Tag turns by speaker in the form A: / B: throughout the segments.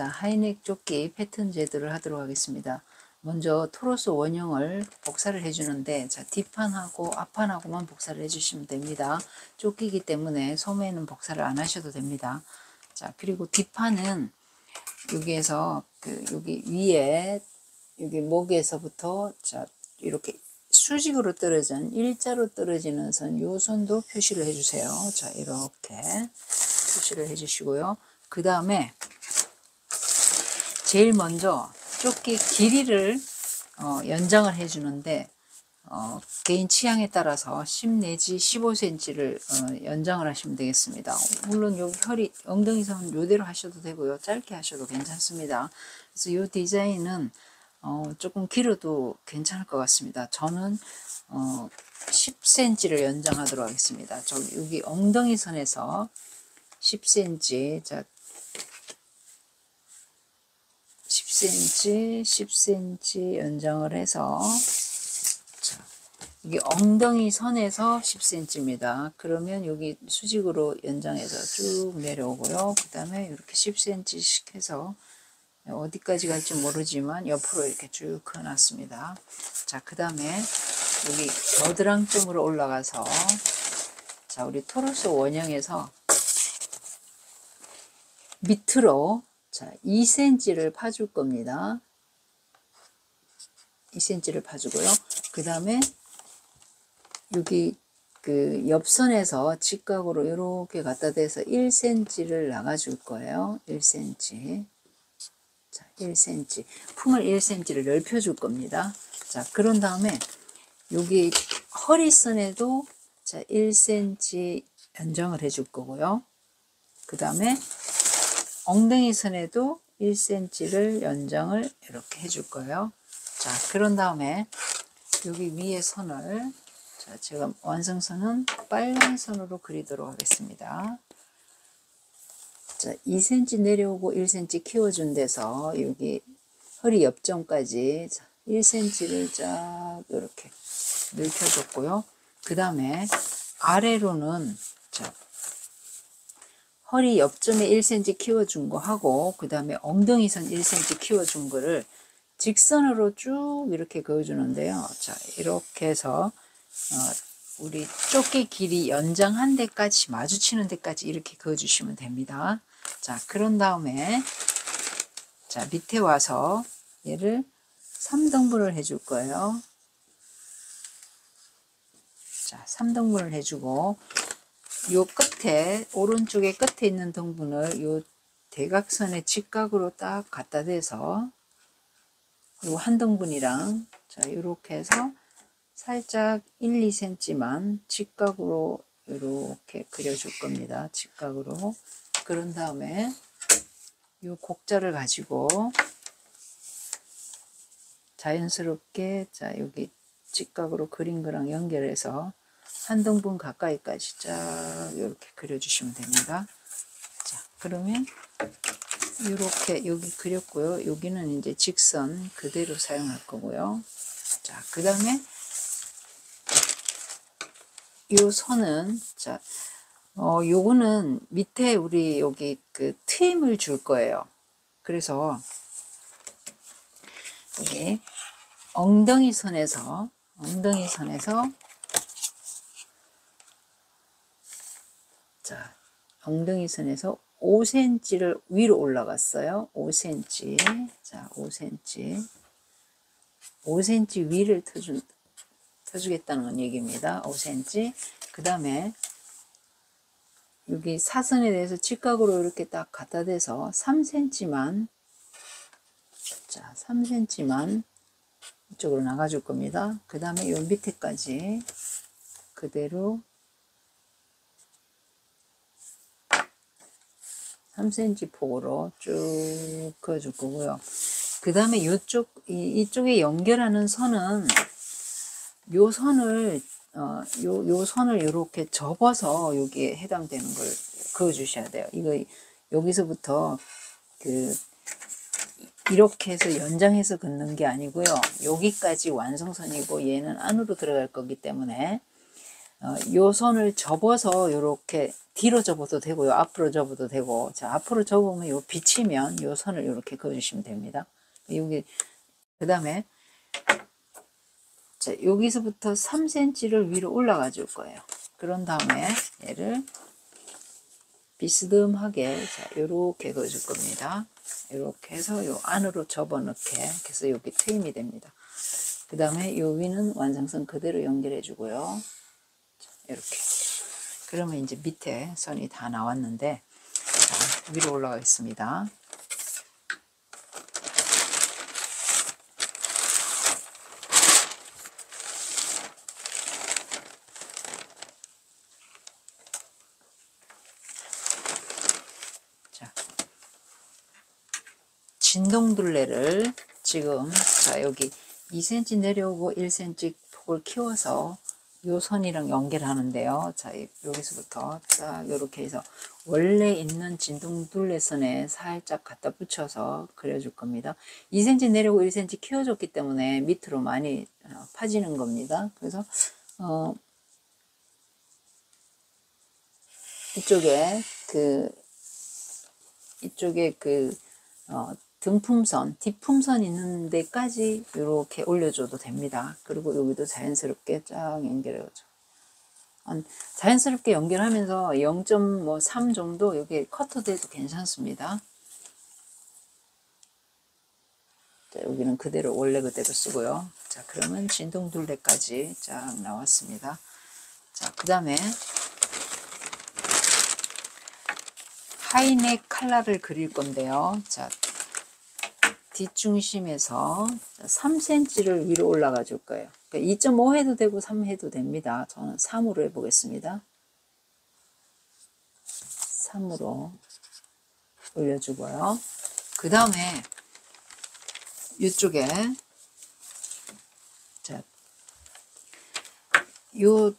A: 자, 하이넥 조끼 패턴 제도를 하도록 하겠습니다. 먼저 토로스 원형을 복사를 해주는데, 자, 뒷판하고 앞판하고만 복사를 해주시면 됩니다. 조끼이기 때문에 소매는 복사를 안 하셔도 됩니다. 자, 그리고 뒷판은 여기에서 여기 위에 여기 목에서부터 자 이렇게 수직으로 떨어진 일자로 떨어지는 선, 요 선도 표시를 해주세요. 자, 이렇게 표시를 해주시고요. 그 다음에 제일 먼저 조끼 길이를 연장을 해주는데 개인 취향에 따라서 10 내지 15cm를 연장을 하시면 되겠습니다. 물론 여기 허리 엉덩이 선 요대로 하셔도 되고요, 짧게 하셔도 괜찮습니다. 그래서 이 디자인은 조금 길어도 괜찮을 것 같습니다. 저는 10cm를 연장하도록 하겠습니다. 저 여기 엉덩이 선에서 10cm, 자 10cm, 10cm 연장을 해서, 자, 여기 엉덩이 선에서 10cm입니다. 그러면 여기 수직으로 연장해서 쭉 내려오고요. 그 다음에 이렇게 10cm씩 해서 어디까지 갈지 모르지만 옆으로 이렇게 쭉 그어놨습니다. 자, 그 다음에 여기 겨드랑점으로 올라가서, 자, 우리 토로스 원형에서 밑으로, 자, 2cm를 파줄 겁니다. 2cm를 파주고요. 그 다음에 여기 그 옆선에서 직각으로 이렇게 갖다 대서 1cm를 나가줄 거예요. 1cm. 자, 1cm. 품을 1cm를 넓혀줄 겁니다. 자, 그런 다음에 여기 허리선에도 자, 1cm 연장을 해줄 거고요. 그 다음에 엉덩이 선에도 1cm를 연장을 이렇게 해줄 거예요. 자, 그런 다음에 여기 위에 선을, 자, 제가 완성선은 빨간 선으로 그리도록 하겠습니다. 자, 2cm 내려오고 1cm 키워준 데서 여기 허리 옆점까지 1cm를 쫙 이렇게 넓혀줬고요. 그 다음에 아래로는, 자, 허리 옆점에 1cm 키워준 거 하고, 그 다음에 엉덩이 선 1cm 키워준 거를 직선으로 쭉 이렇게 그어주는데요. 자, 이렇게 해서 우리 조끼 길이 연장한 데까지, 마주치는 데까지 이렇게 그어주시면 됩니다. 자, 그런 다음에 자, 밑에 와서 얘를 3등분을 해줄 거예요. 자, 3등분을 해주고, 요 끝에, 오른쪽에 끝에 있는 등분을 요 대각선의 직각으로 딱 갖다 대서, 그리고 한 등분이랑, 자, 요렇게 해서 살짝 1, 2cm만 직각으로 이렇게 그려줄 겁니다. 직각으로. 그런 다음에 요 곡자를 가지고 자연스럽게, 자, 여기 직각으로 그린 거랑 연결해서 한 등분 가까이까지 쫙 이렇게 그려주시면 됩니다. 자, 그러면 이렇게 여기 그렸고요. 여기는 이제 직선 그대로 사용할 거고요. 자, 그 다음에 요 선은, 자, 요거는 밑에 우리 여기 그 트임을 줄 거예요. 그래서 여기 엉덩이 선에서 자, 엉덩이 선에서 5cm를 위로 올라갔어요. 5cm. 자, 5cm. 5cm 위를 터주겠다는 얘기입니다. 5cm. 그 다음에 여기 사선에 대해서 직각으로 이렇게 딱 갖다 대서 3cm만, 자, 3cm만 이쪽으로 나가줄 겁니다. 그 다음에 요 밑에까지 그대로 3cm 폭으로 쭉 그어줄 거고요. 그 다음에 이쪽에 연결하는 선은 요 선을 요 선을 이렇게 접어서 여기에 해당되는 걸 그어 주셔야 돼요. 이거 여기서부터 이렇게 해서 연장해서 긋는 게 아니고요. 여기까지 완성선이고 얘는 안으로 들어갈 거기 때문에 요 선을 접어서 이렇게 뒤로 접어도 되고요. 앞으로 접어도 되고. 자, 앞으로 접으면 요 비치면 요 선을 이렇게 그어주시면 됩니다. 여기, 그 다음에, 자, 여기서부터 3cm를 위로 올라가 줄 거예요. 그런 다음에 얘를 비스듬하게, 자, 요렇게 그어줄 겁니다. 이렇게 해서 요 안으로 접어넣게 해서 여기 트임이 됩니다. 그 다음에 요 위는 완성선 그대로 연결해 주고요. 이렇게. 그러면 이제 밑에 선이 다 나왔는데, 자, 위로 올라가겠습니다. 자, 진동둘레를 지금, 자, 여기 2cm 내려오고 1cm 폭을 키워서 요 선이랑 연결하는데요. 자, 여기서부터 딱 이렇게 해서 원래 있는 진동둘레선에 살짝 갖다 붙여서 그려줄 겁니다. 2cm 내려오고 1cm 키워줬기 때문에 밑으로 많이 파지는 겁니다. 그래서 이쪽에 등품선, 뒷품선 있는 데까지 이렇게 올려줘도 됩니다. 그리고 여기도 자연스럽게 쫙 연결해줘. 자연스럽게 연결하면서 0.3 정도 여기 커터돼도 괜찮습니다. 자, 여기는 그대로 원래 그대로 쓰고요. 자, 그러면 진동둘레까지 쫙 나왔습니다. 자, 그 다음에 하이넥 칼라를 그릴 건데요. 자, 뒷중심에서 3cm를 위로 올라가 줄 거예요. 그러니까 2.5 해도 되고 3 해도 됩니다. 저는 3으로 해보겠습니다. 3으로 올려주고요. 그 다음에 이쪽에 자, 요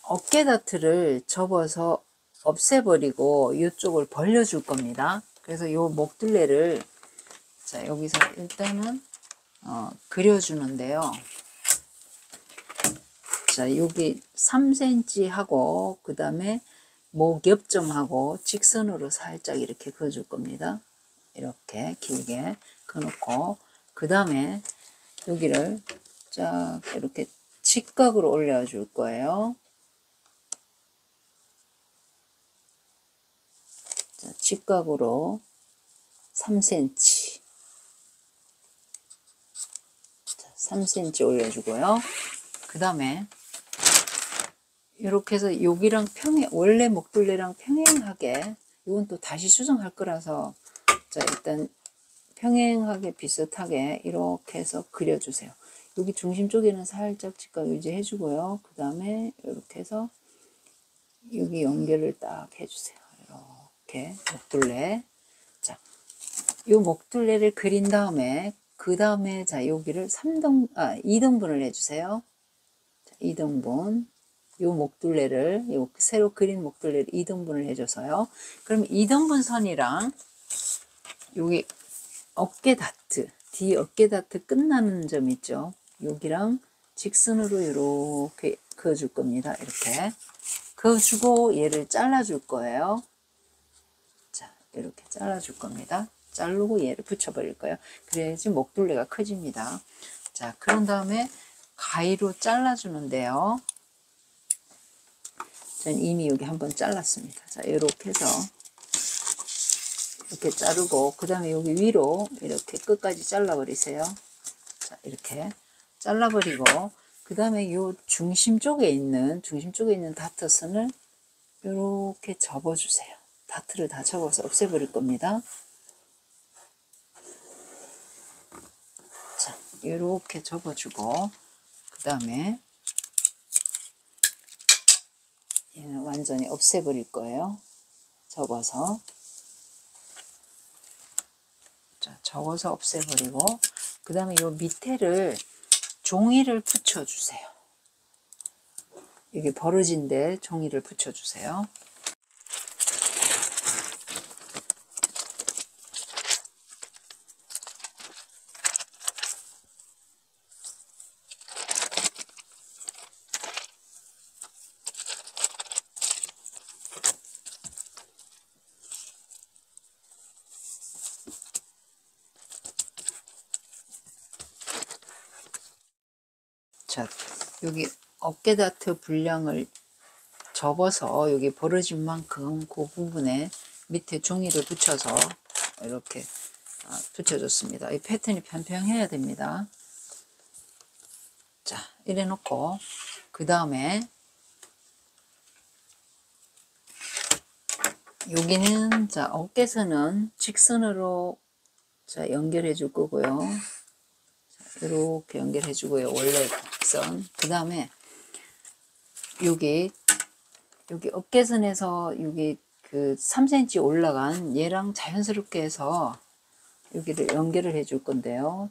A: 어깨 다트를 접어서 없애버리고 이쪽을 벌려줄 겁니다. 그래서 요 목둘레를 자, 여기서 일단은 그려주는데요. 자, 여기 3cm 하고 그 다음에 목 옆점하고 직선으로 살짝 이렇게 그어줄 겁니다. 이렇게 길게 그어놓고 그 다음에 여기를 쫙 이렇게 직각으로 올려줄 거예요. 자, 직각으로 3cm 3cm 올려주고요. 그 다음에 이렇게 해서 여기랑 원래 목둘레랑 평행하게, 이건 또 다시 수정할 거라서, 자, 일단 평행하게 비슷하게 이렇게 해서 그려주세요. 여기 중심 쪽에는 살짝 직각 유지해주고요. 그 다음에 이렇게 해서 여기 연결을 딱 해주세요. 이렇게 목둘레. 자, 이 목둘레를 그린 다음에 그 다음에 자, 여기를 2등분을 해주세요. 자, 2등분. 요 목둘레를, 요 새로 그린 목둘레를 2등분을 해줘서요. 그럼 2등분 선이랑 여기 어깨 다트, 뒤 어깨 다트 끝나는 점 있죠? 여기랑 직선으로 이렇게 그어줄 겁니다. 이렇게 그어주고 얘를 잘라줄 거예요. 자, 이렇게 잘라줄 겁니다. 자르고 얘를 붙여버릴 거예요. 그래야지 목둘레가 커집니다. 자, 그런 다음에 가위로 잘라주는데요. 전 이미 여기 한번 잘랐습니다. 자, 이렇게 해서 이렇게 자르고 그 다음에 여기 위로 이렇게 끝까지 잘라버리세요. 자, 이렇게 잘라버리고 그 다음에 요 중심 쪽에 있는 다트선을 이렇게 접어주세요. 다트를 다 접어서 없애버릴 겁니다. 자, 이렇게 접어주고 그 다음에 얘는 완전히 없애버릴 거예요. 접어서. 자, 접어서 없애버리고 그 다음에 요 밑에를 종이를 붙여주세요. 여기 벌어진 데 종이를 붙여주세요. 자, 여기 어깨 다트 분량을 접어서 여기 벌어진 만큼 그 부분에 밑에 종이를 붙여서 이렇게 붙여줬습니다. 이 패턴이 평평해야 됩니다. 자, 이래 놓고 그 다음에 여기는 자 어깨선은 직선으로 자 연결해 줄 거고요. 자, 이렇게 연결해 주고요. 원래 곡선. 그 다음에 여기 어깨선에서 여기 그 3cm 올라간 얘랑 자연스럽게 해서 여기를 연결을 해 줄 건데요.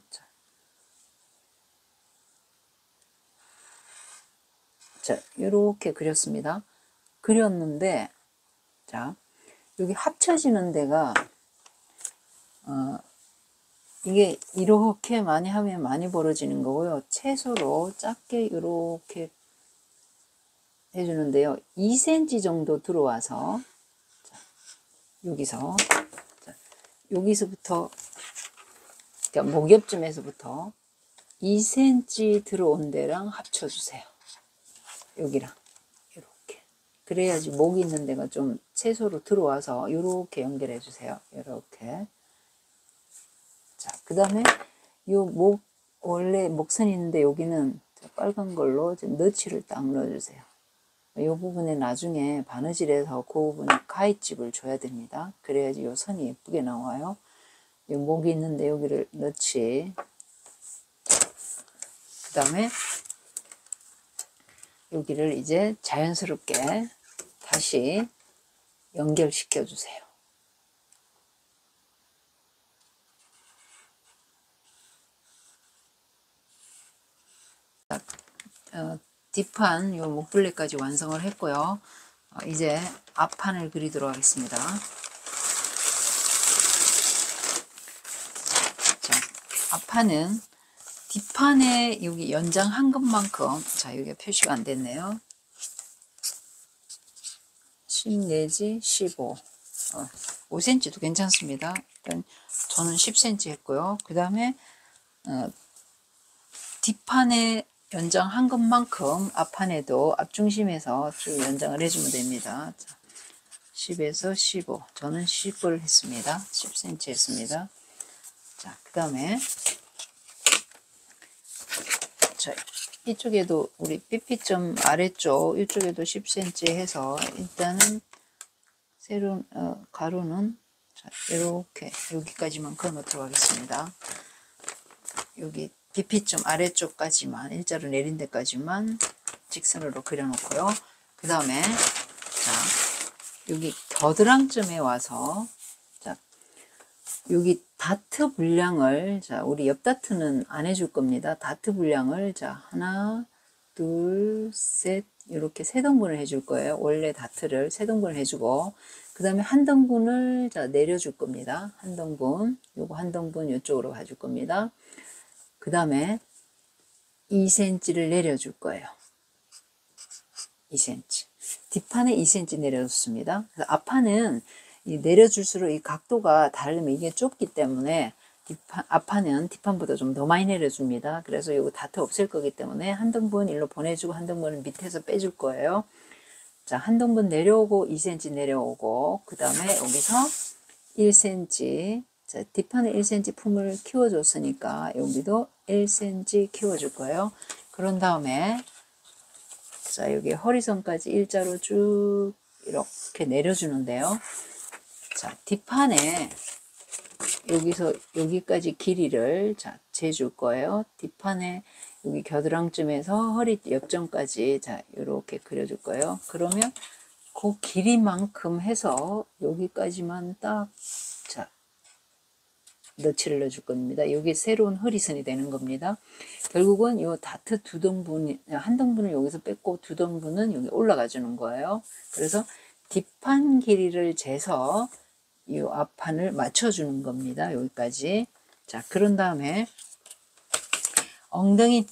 A: 자, 이렇게 그렸습니다. 그렸는데, 자, 여기 합쳐지는 데가, 이게 이렇게 많이 하면 많이 벌어지는 거고요. 채소로 작게 이렇게 해주는데요. 2cm 정도 들어와서, 자, 여기서, 자, 여기서부터, 그러니까 목옆쯤에서부터 2cm 들어온 데랑 합쳐주세요. 여기랑 이렇게 그래야지 목 있는 데가 좀 채소로 들어와서 이렇게 연결해 주세요. 이렇게. 자, 그 다음에 요 목 원래 목선 있는데 여기는 빨간 걸로 좀 너치를 딱 넣어주세요. 이 부분에 나중에 바느질해서 그 부분에 가위집을 줘야 됩니다. 그래야지 요 선이 예쁘게 나와요. 요 목이 있는데 여기를 넣지. 그 다음에 여기를 이제 자연스럽게 다시 연결시켜 주세요. 뒷판 요 목블레까지 완성을 했고요. 이제 앞판을 그리도록 하겠습니다. 자, 앞판은 뒷판에 여기 연장한 것만큼, 자, 여기가 표시가 안 됐네요. 10 내지 15. 5cm도 괜찮습니다. 일단 저는 10cm 했고요. 그 다음에, 뒷판에 연장한 것만큼 앞판에도 앞중심에서 쭉 연장을 해주면 됩니다. 자, 10에서 15. 저는 10을 했습니다. 10cm 했습니다. 자, 그 다음에, 자, 이쪽에도 우리 삐삐점 아래쪽 이쪽에도 10cm 해서 일단은 새로운 가로는 자, 이렇게 여기까지만 그어놓도록 하겠습니다. 여기 삐삐점 아래쪽까지만 일자로 내린 데까지만 직선으로 그려놓고요. 그 다음에 자 여기 겨드랑점에 와서 자 여기 다트 분량을 자 우리 옆 다트는 안 해줄 겁니다. 다트 분량을 자 하나 둘 셋 이렇게 세 등분을 해줄 거예요. 원래 다트를 세 등분을 해주고 그 다음에 한 등분을 자 내려줄 겁니다. 한 등분 요거 한 등분 이쪽으로 가줄 겁니다. 그 다음에 2cm를 내려줄 거예요. 2cm 뒷판에 2cm 내려줬습니다. 그래서 앞판은 내려줄수록 이 각도가 다르면 이게 좁기 때문에 앞판은 뒷판보다 좀 더 많이 내려줍니다. 그래서 이거 다트 없앨 거기 때문에 한 등분 일로 보내주고 한 등분은 밑에서 빼줄 거예요. 자, 한 등분 내려오고 2cm 내려오고 그 다음에 여기서 1cm 자, 뒷판에 1cm 품을 키워줬으니까 여기도 1cm 키워줄 거예요. 그런 다음에 자 여기 허리선까지 일자로 쭉 이렇게 내려주는데요. 자 뒷판에 여기서 여기까지 길이를 자 재줄 거예요. 뒷판에 여기 겨드랑쯤에서 허리 옆점까지 자 이렇게 그려줄 거예요. 그러면 그 길이만큼 해서 여기까지만 딱 자 너치를 넣어줄 겁니다. 여기 새로운 허리선이 되는 겁니다. 결국은 요 다트 두 등분, 한 등분을 여기서 뺐고 두 등분은 여기 올라가 주는 거예요. 그래서 뒷판 길이를 재서 이 앞판을 맞춰주는 겁니다. 여기까지. 자, 그런 다음에 엉덩이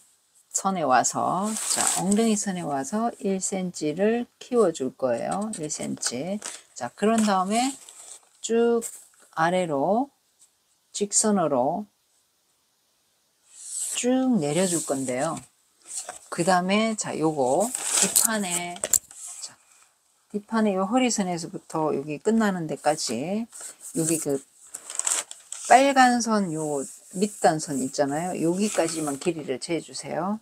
A: 선에 와서, 자, 엉덩이 선에 와서 1cm를 키워줄 거예요. 1cm. 자, 그런 다음에 쭉 아래로 직선으로 쭉 내려줄 건데요. 그 다음에 자 요거 뒷판에 요 허리선에서부터 여기 끝나는 데까지 여기 그 빨간 선 요 밑단선 있잖아요. 여기까지만 길이를 재주세요.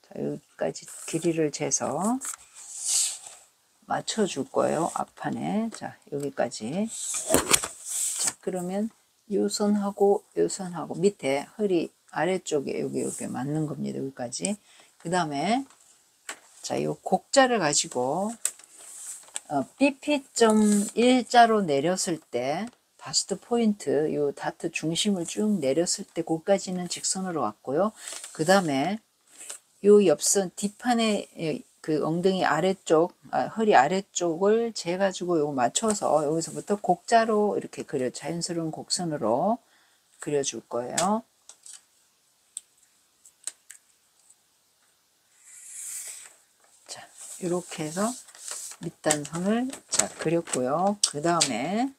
A: 자, 여기까지 길이를 재서 맞춰줄 거예요. 앞판에. 자, 여기까지. 자, 그러면 요 선하고 요 선하고 밑에 허리 아래쪽에 여기 맞는 겁니다. 여기까지. 그 다음에 자, 요 곡자를 가지고 BP.1자로 내렸을 때 바스트 포인트 요 다트 중심을 쭉 내렸을 때 거기까지는 직선으로 왔고요. 그 다음에 요 옆선 뒷판에 그 엉덩이 아래쪽 허리 아래쪽을 재가지고 요거 맞춰서 여기서부터 곡자로 이렇게 자연스러운 곡선으로 그려줄 거예요. 자, 이렇게 해서 밑단선을 자 그렸고요. 그 다음에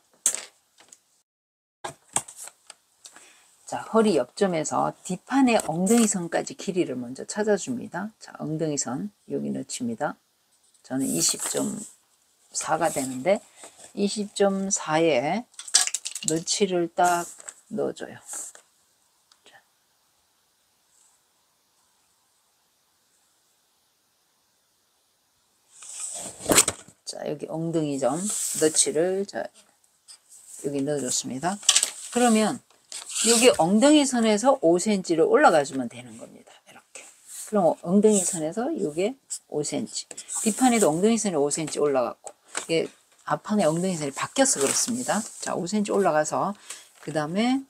A: 자, 허리 옆점에서 뒷판의 엉덩이선까지 길이를 먼저 찾아줍니다. 자, 엉덩이선 여기 넣습니다. 저는 20.4가 되는데 20.4에 너치를 딱 넣어줘요. 자, 여기 엉덩이점 너치를 자, 여기 넣어줬습니다. 그러면 여기 엉덩이 선에서 5cm를 올라가 주면 되는 겁니다. 이렇게. 그럼 엉덩이 선에서 이게 5cm. 뒷판에도 엉덩이 선이 5cm 올라갔고, 이게 앞판에 엉덩이 선이 바뀌어서 그렇습니다. 자, 5cm 올라가서, 그 다음에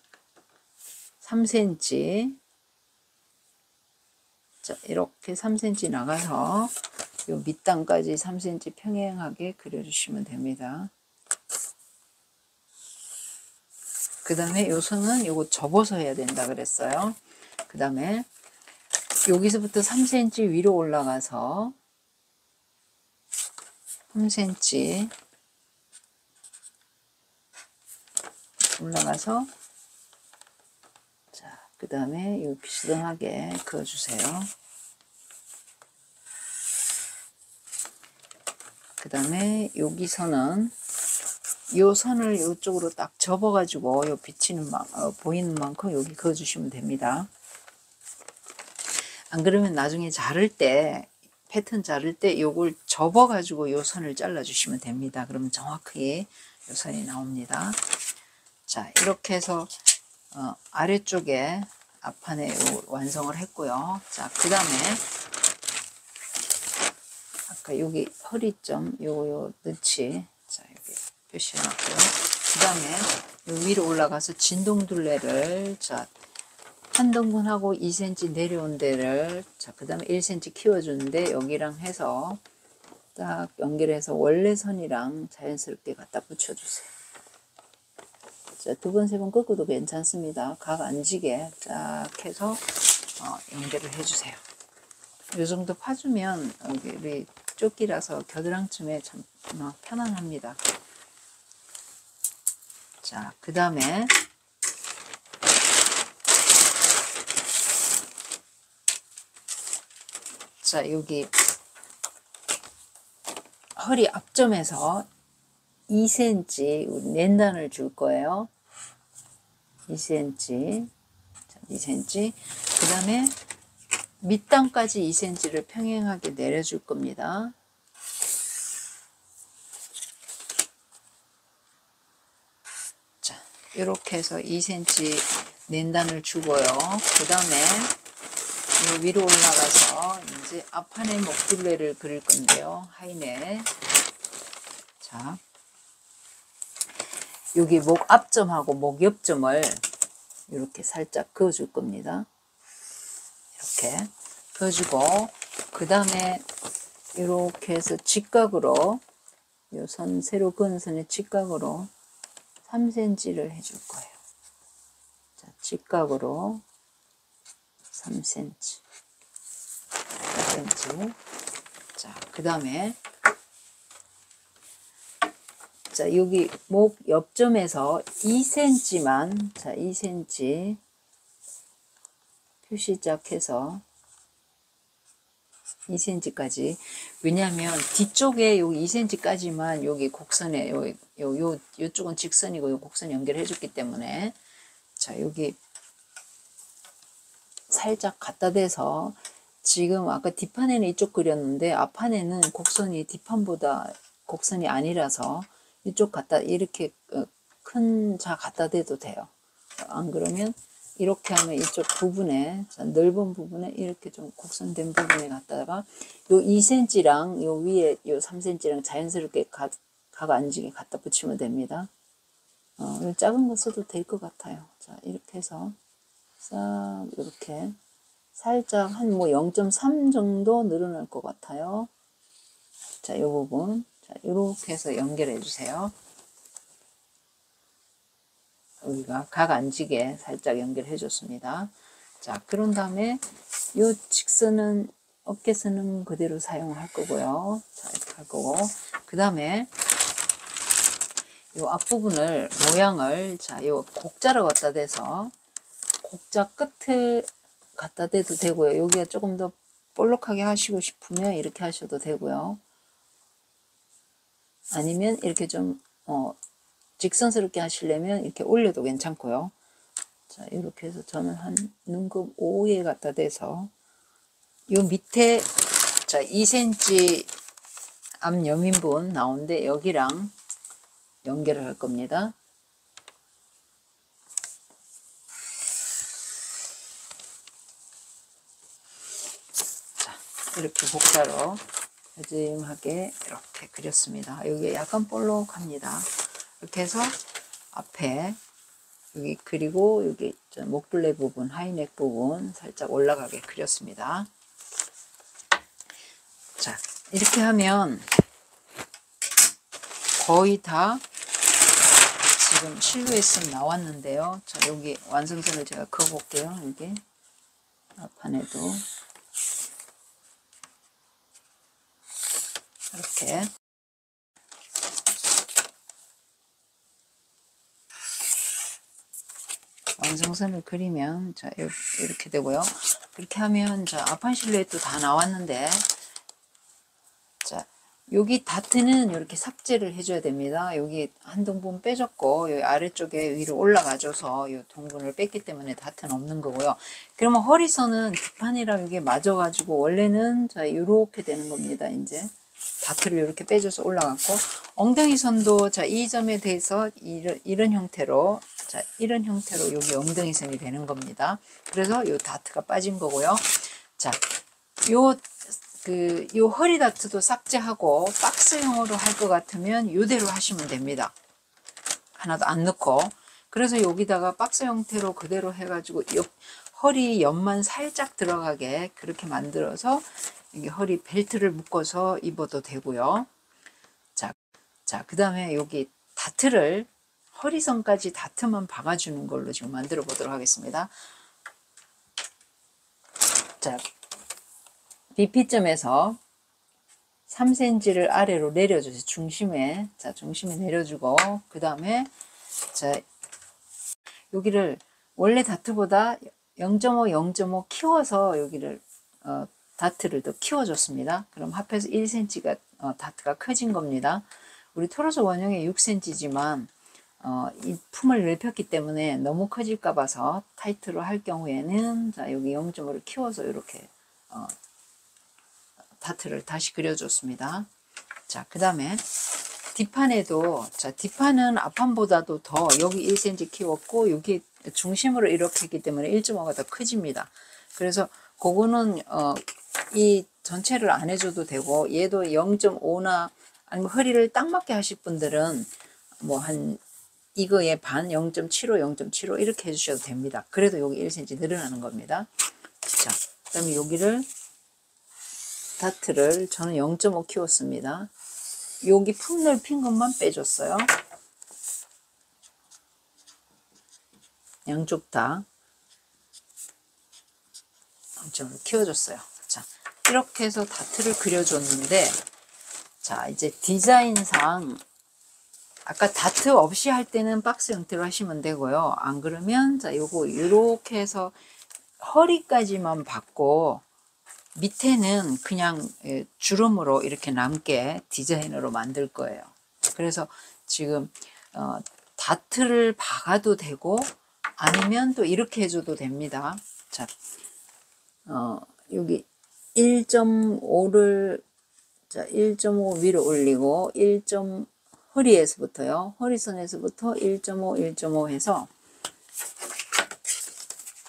A: 3cm. 자, 이렇게 3cm 나가서, 요 밑단까지 3cm 평행하게 그려주시면 됩니다. 그 다음에 요 선은 요거 접어서 해야 된다 그랬어요. 그 다음에 여기서부터 3cm 위로 올라가서 3cm 올라가서 자, 그 다음에 요 비스듬하게 그어주세요. 그 다음에 여기서는 요 선을 이쪽으로 딱 접어가지고 요 비치는 보이는 만큼 여기 그어주시면 됩니다. 안 그러면 나중에 자를 때 패턴 자를 때 요걸 접어가지고 요 선을 잘라주시면 됩니다. 그러면 정확하게 요 선이 나옵니다. 자, 이렇게 해서 아래쪽에 앞판에 완성을 했고요. 자, 그 다음에 아까 여기 허리점 요 넣지. 자, 여기 표시해놨고요. 그 다음에 위로 올라가서 진동둘레를 자, 한 등분하고 2cm 내려온 데를 자, 그 다음에 1cm 키워주는데 여기랑 해서 딱 연결해서 원래 선이랑 자연스럽게 갖다 붙여주세요. 자, 두 번, 세 번 꺾어도 괜찮습니다. 각 안 지게 쫙 해서 연결을 해주세요. 이 정도 파주면 우리 조끼라서 겨드랑쯤에 참 편안합니다. 자, 그 다음에 자, 여기 허리 앞점에서 2cm 낸단을 줄 거예요. 2cm. 자, 2cm. 그 다음에 밑단까지 2cm를 평행하게 내려줄 겁니다. 자, 이렇게 해서 2cm 낸단을 주고요. 그 다음에 위로 올라가서 이제 앞판에 목둘레를 그릴 건데요. 하이넷. 자, 여기 목 앞점하고 목 옆점을 이렇게 살짝 그어줄 겁니다. 이렇게 그어주고 그 다음에 이렇게 해서 직각으로 이 선 새로 그은 선의 직각으로 3cm를 해줄 거예요. 자, 직각으로 3cm. 4cm. 자, 그 다음에 자, 여기 목 옆점에서 2cm만 자, 2cm 표시작 해서 2cm까지. 왜냐하면 뒤쪽에 여기 2cm까지만 여기 곡선에 요쪽은 직선이고 요 곡선 연결해 줬기 때문에 자 여기 살짝 갖다 대서 지금 아까 뒷판에는 이쪽 그렸는데 앞판에는 곡선이 뒷판보다 곡선이 아니라서 이쪽 갖다 이렇게 큰 자 갖다 대도 돼요. 안 그러면 이렇게 하면 이쪽 부분에 넓은 부분에 이렇게 좀 곡선된 부분에 갖다가 요 2cm랑 요 위에 요 3cm랑 자연스럽게 각 앉게 갖다 붙이면 됩니다. 요 작은 거 써도 될 것 같아요. 자 이렇게 해서 싹 이렇게 살짝 한 뭐 0.3 정도 늘어날 것 같아요. 자, 이 부분 자 이렇게 해서 연결해 주세요. 여기가 각 앉게 살짝 연결해 줬습니다. 자, 그런 다음에 이 직선은 어깨선은 그대로 사용할 거고요. 자, 이렇게 할 거고 그 다음에 이 앞부분을 모양을 자, 이 곡자로 갖다 대서 곡자 끝을 갖다 대도 되고요. 여기가 조금 더 볼록하게 하시고 싶으면 이렇게 하셔도 되고요. 아니면 이렇게 좀 직선스럽게 하시려면 이렇게 올려도 괜찮고요. 자, 이렇게 해서 저는 한 눈곱 5에 갖다 대서 요 밑에 자 2cm 앞 여민분 나오는데 여기랑 연결을 할 겁니다. 자, 이렇게 곡자로 흐짐하게 이렇게 그렸습니다. 여기 약간 볼록합니다. 이렇게 해서 앞에 여기 그리고 여기 목둘레 부분, 하이넥 부분 살짝 올라가게 그렸습니다. 자, 이렇게 하면 거의 다 지금 실루엣은 나왔는데요. 자, 여기 완성선을 제가 그어볼게요. 여기 앞판에도 이렇게 완성선을 그리면 자 이렇게 되고요. 그렇게 하면 자 앞판 실루엣도 다 나왔는데 자 여기 다트는 이렇게 삭제를 해줘야 됩니다. 여기 한 동분 빼줬고 여기 아래쪽에 위로 올라가줘서 이 동분을 뺐기 때문에 다트는 없는 거고요. 그러면 허리선은 뒷판이랑 이게 맞아가지고 원래는 자 이렇게 되는 겁니다. 이제 다트를 이렇게 빼줘서 올라갔고 엉덩이 선도 자 이 점에 대해서 이런 형태로 자 이런 형태로 여기 엉덩이 선이 되는 겁니다. 그래서 이 다트가 빠진 거고요. 자 요 허리 다트도 삭제하고 박스형으로 할 것 같으면 이대로 하시면 됩니다. 하나도 안 넣고 그래서 여기다가 박스 형태로 그대로 해가지고 허리 옆만 살짝 들어가게 그렇게 만들어서 여기 허리 벨트를 묶어서 입어도 되고요. 자, 그 다음에 여기 다트를 허리선까지 다트만 박아주는 걸로 지금 만들어 보도록 하겠습니다. 자, BP점에서 3cm를 아래로 내려주세요. 중심에 내려주고 그 다음에 자 여기를 원래 다트보다 0.5, 0.5 키워서 여기를 다트를 더 키워줬습니다. 그럼 합해서 1cm가 다트가 커진 겁니다. 우리 토로스 원형이 6cm지만 이 품을 넓혔기 때문에 너무 커질까 봐서 타이트로 할 경우에는 자 여기 0.5를 키워서 이렇게 다트를 다시 그려줬습니다. 자, 그 다음에 뒷판에도 자 뒷판은 앞판보다도 더 여기 1cm 키웠고 여기 중심으로 이렇게 했기 때문에 1.5가 더 커집니다. 그래서 그거는 이 전체를 안 해줘도 되고 얘도 0.5나 아니면 허리를 딱 맞게 하실 분들은 뭐 한 이거의 반 0.75, 0.75 이렇게 해주셔도 됩니다. 그래도 여기 1cm 늘어나는 겁니다. 자, 그 다음에 여기를 다트를 저는 0.5 키웠습니다. 여기 품 넓힌 것만 빼줬어요. 양쪽 다 0.5 키워줬어요. 자, 이렇게 해서 다트를 그려줬는데 자 이제 디자인상 아까 다트 없이 할 때는 박스 형태로 하시면 되고요. 안 그러면 자 요거 이렇게 해서 허리까지만 받고 밑에는 그냥 주름으로 이렇게 남게 디자인으로 만들 거예요. 그래서 지금 다트를 박아도 되고 아니면 또 이렇게 해줘도 됩니다. 자, 여기 1.5를 자 1.5 위로 올리고 1. 허리에서부터요. 허리선에서부터 1.5, 1.5 해서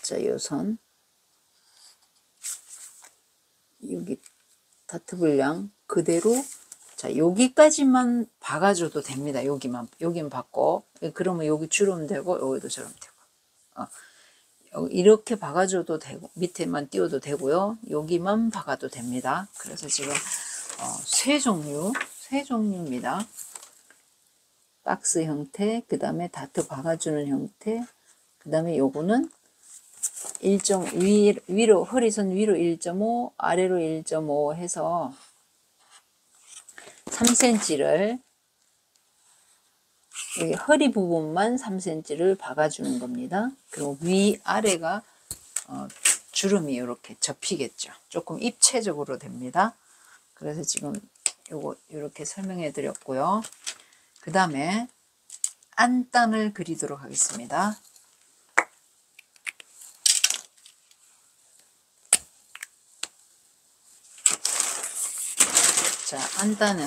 A: 자, 요 선 여기 다트 분량 그대로 자, 여기까지만 박아줘도 됩니다. 여기만 박고 그러면 여기 주름 되고 여기도 주름 되고 이렇게 박아줘도 되고 밑에만 띄워도 되고요. 여기만 박아도 됩니다. 그래서 지금 세 종류입니다. 박스 형태, 그 다음에 다트 박아주는 형태, 그 다음에 요거는 위로 허리선 위로 1.5 아래로 1.5 해서 3cm를 여기 허리 부분만 3cm를 박아주는 겁니다. 그리고 위아래가 주름이 이렇게 접히겠죠. 조금 입체적으로 됩니다. 그래서 지금 요거 이렇게 설명해 드렸고요. 그 다음에 안단을 그리도록 하겠습니다. 자, 안단은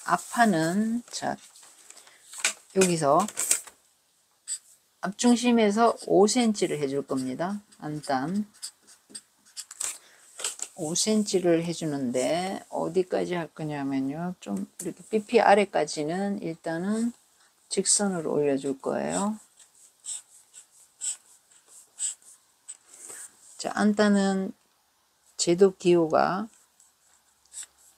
A: 앞판은 자 여기서 앞중심에서 5cm를 해줄 겁니다. 안단 5cm를 해주는데 어디까지 할 거냐면요. 좀 이렇게 BP 아래까지는 일단은 직선으로 올려줄 거예요. 자, 안단은 제도 기호가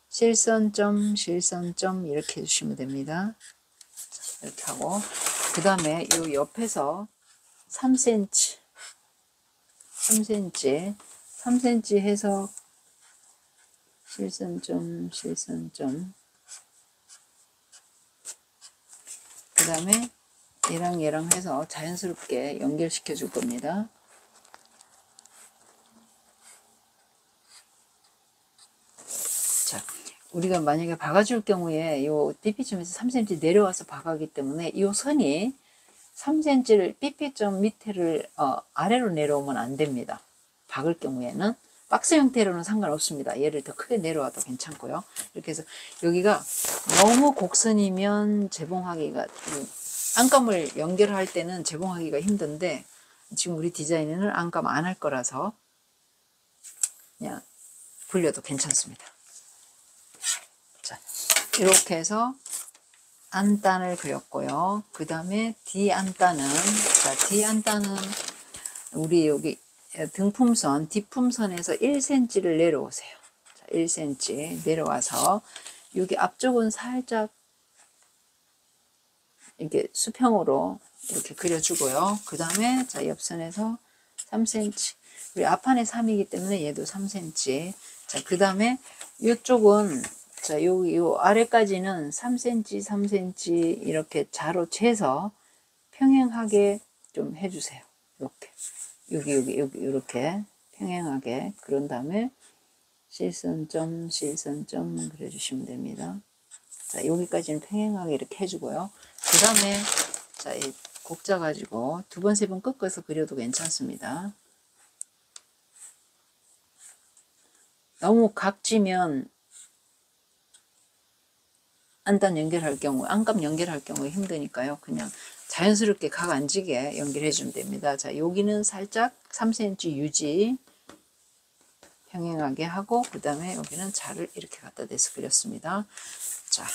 A: 실선점, 실선점 이렇게 해주시면 됩니다. 이렇게 하고 그 다음에 이 옆에서 3cm 해서 실선점 그 다음에 얘랑 해서 자연스럽게 연결시켜 줄 겁니다. 자, 우리가 만약에 박아줄 경우에 요 BP점에서 3cm 내려와서 박아기 때문에 이 선이 3cm를 BP점 밑에를 아래로 내려오면 안 됩니다. 박을 경우에는 박스 형태로는 상관없습니다. 얘를 더 크게 내려와도 괜찮고요. 이렇게 해서 여기가 너무 곡선이면 재봉하기가 안감을 연결할 때는 재봉하기가 힘든데 지금 우리 디자인은 안감 안 할 거라서 그냥 불려도 괜찮습니다. 자, 이렇게 해서 안단을 그렸고요. 그 다음에 뒤안단은 우리 여기 등품선, 뒷품선에서 1cm를 내려오세요. 자, 1cm 내려와서 여기 앞쪽은 살짝 이렇게 수평으로 이렇게 그려주고요. 그 다음에 자 옆선에서 3cm. 우리 앞판에 3이기 때문에 얘도 3cm. 자, 그 다음에 이쪽은 자, 요 아래까지는 3cm 이렇게 자로 재서 평행하게 좀 해주세요. 이렇게. 여기 이렇게 평행하게. 그런 다음에 실선점 그려주시면 됩니다. 자, 여기까지는 평행하게 이렇게 해주고요. 그 다음에 자, 이 곡자 가지고 2번, 3번 꺾어서 그려도 괜찮습니다. 너무 각지면 안단 연결할 경우, 안감 연결할 경우에 힘드니까요. 그냥 자연스럽게 각 안 지게 연결해 주면 됩니다. 자, 여기는 살짝 3cm 유지 평행하게 하고 그 다음에 여기는 자를 이렇게 갖다 대서 그렸습니다. 자,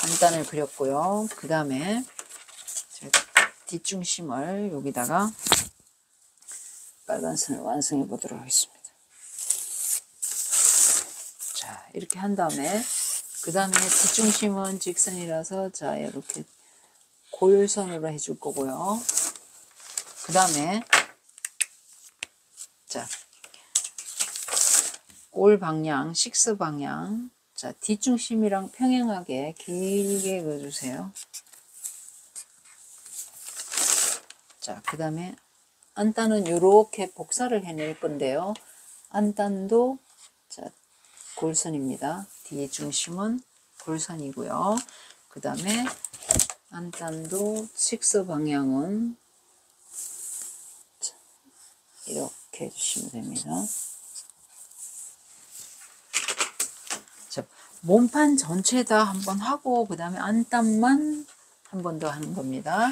A: 안단을 그렸고요. 그 다음에 뒷중심을 여기다가 빨간 선을 완성해 보도록 하겠습니다. 자, 이렇게 한 다음에 그 다음에 뒷중심은 직선이라서 자, 이렇게 골선으로 해줄 거고요. 그 다음에 자, 올 방향, 식스 방향. 자, 뒷중심이랑 평행하게 길게 그어주세요. 자, 그 다음에 안단은 이렇게 복사를 해낼 건데요. 안단도 자, 골선입니다. 뒤에 중심은 골선이고요. 그 다음에 안단도 직서 방향은 이렇게 해주시면 됩니다. 자, 몸판 전체 다 한번 하고 그 다음에 안단만 한 번 더 하는 겁니다.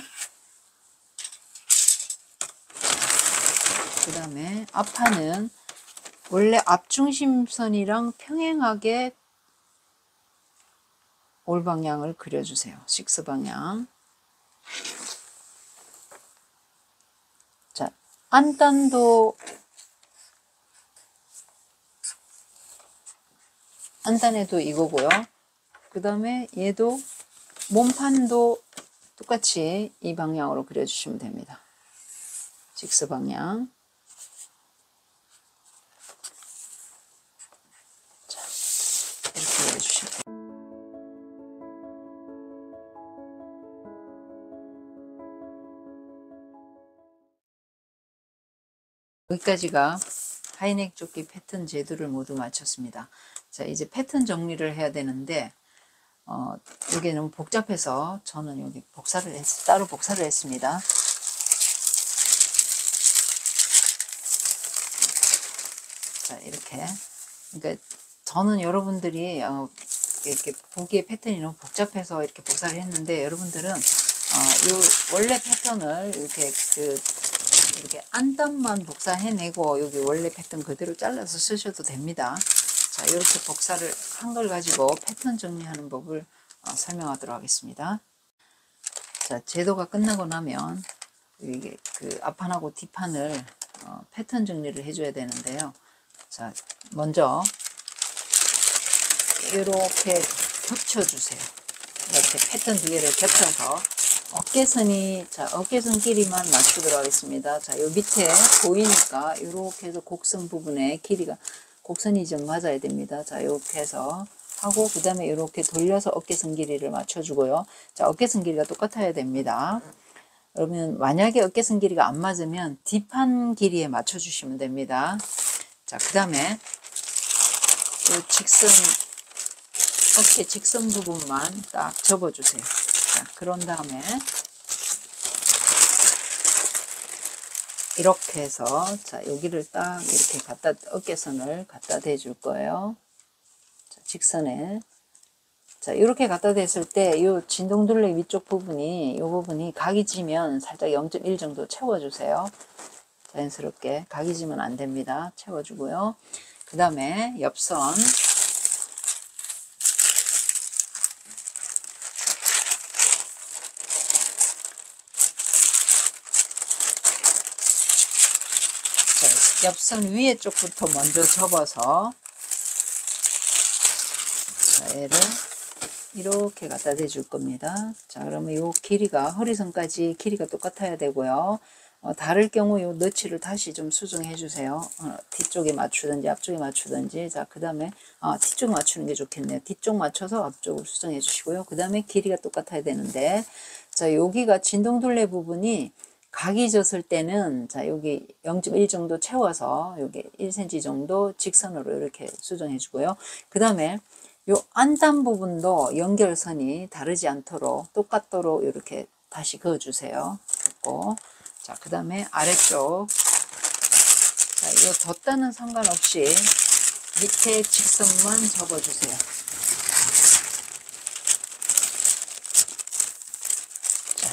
A: 그 다음에 앞판은 원래 앞중심선이랑 평행하게 올 방향을 그려주세요. 식스 방향. 자, 안단도 안단에도 이거고요. 그 다음에 얘도 몸판도 똑같이 이 방향으로 그려주시면 됩니다. 직스 방향. 자, 이렇게 그려주시면 됩니다. 여기까지가 하이넥 조끼 패턴 제도를 모두 마쳤습니다. 자, 이제 패턴 정리를 해야 되는데 이게 너무 복잡해서 저는 여기 따로 복사를 했습니다. 자, 이렇게. 그러니까 저는 여러분들이 이렇게 보기에 패턴이 너무 복잡해서 이렇게 복사를 했는데, 여러분들은 이 원래 패턴을 이렇게 안단만 복사해내고 여기 원래 패턴 그대로 잘라서 쓰셔도 됩니다. 자, 이렇게 복사를 한 걸 가지고 패턴 정리하는 법을 설명하도록 하겠습니다. 자, 제도가 끝나고 나면 이게 그 앞판하고 뒷판을 패턴 정리를 해줘야 되는데요. 자, 먼저 이렇게 겹쳐주세요. 이렇게 패턴 두 개를 겹쳐서 어깨선이, 자, 어깨선 길이만 맞추도록 하겠습니다. 자, 요 밑에 보이니까 이렇게 해서 곡선 부분에 길이가, 곡선이 좀 맞아야 됩니다. 자, 이렇게 해서 하고, 그 다음에 이렇게 돌려서 어깨선 길이를 맞춰주고요. 자, 어깨선 길이가 똑같아야 됩니다. 그러면 만약에 어깨선 길이가 안 맞으면 뒷판 길이에 맞춰주시면 됩니다. 자, 그 다음에 이 어깨 직선 부분만 딱 접어주세요. 자, 그런 다음에 이렇게 해서, 자, 여기를 딱 이렇게 어깨선을 갖다 대줄 거예요. 자, 직선에. 자, 이렇게 갖다 댔을 때, 이 진동둘레 위쪽 부분이, 이 부분이 각이 지면 살짝 0.1 정도 채워주세요. 자연스럽게. 각이 지면 안 됩니다. 채워주고요. 그 다음에 옆선. 옆선 위에 쪽부터 먼저 접어서, 자, 얘를 이렇게 갖다 대줄 겁니다. 자, 그러면 요 길이가, 허리선까지 길이가 똑같아야 되고요. 다를 경우 요 너치를 다시 좀 수정해 주세요. 뒤쪽에 맞추든지 앞쪽에 맞추든지. 자, 그 다음에 뒤쪽 맞추는 게 좋겠네요. 뒤쪽 맞춰서 앞쪽을 수정해 주시고요. 그 다음에 길이가 똑같아야 되는데, 자, 여기가 진동둘레 부분이 각이 졌을 때는, 자, 여기 0.1 정도 채워서 여기 1cm 정도 직선으로 이렇게 수정해 주고요. 그 다음에 요 안단 부분도 연결선이 다르지 않도록 똑같도록 이렇게 다시 그어 주세요. 그리고 자, 그 다음에 아래쪽, 자, 이 덧다는 상관없이 밑에 직선만 접어주세요. 자,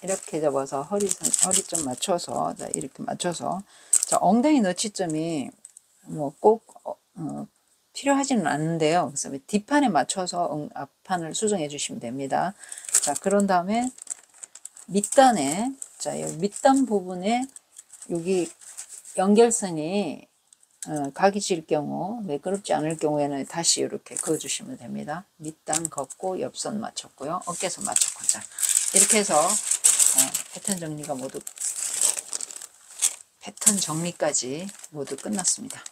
A: 이렇게 접어서 허리 좀 맞춰서, 자, 이렇게 맞춰서, 자, 엉덩이 너치점이 뭐 꼭 필요하지는 않은데요. 그래서 뒷판에 맞춰서 앞판을 수정해 주시면 됩니다. 자, 그런 다음에 밑단에, 자, 여기 밑단 부분에 여기 연결선이 각이 질 경우, 매끄럽지 않을 경우에는 다시 이렇게 그어 주시면 됩니다. 밑단 걷고 옆선 맞췄고요. 어깨선 맞췄고. 자, 이렇게 해서 패턴 정리까지 모두 끝났습니다.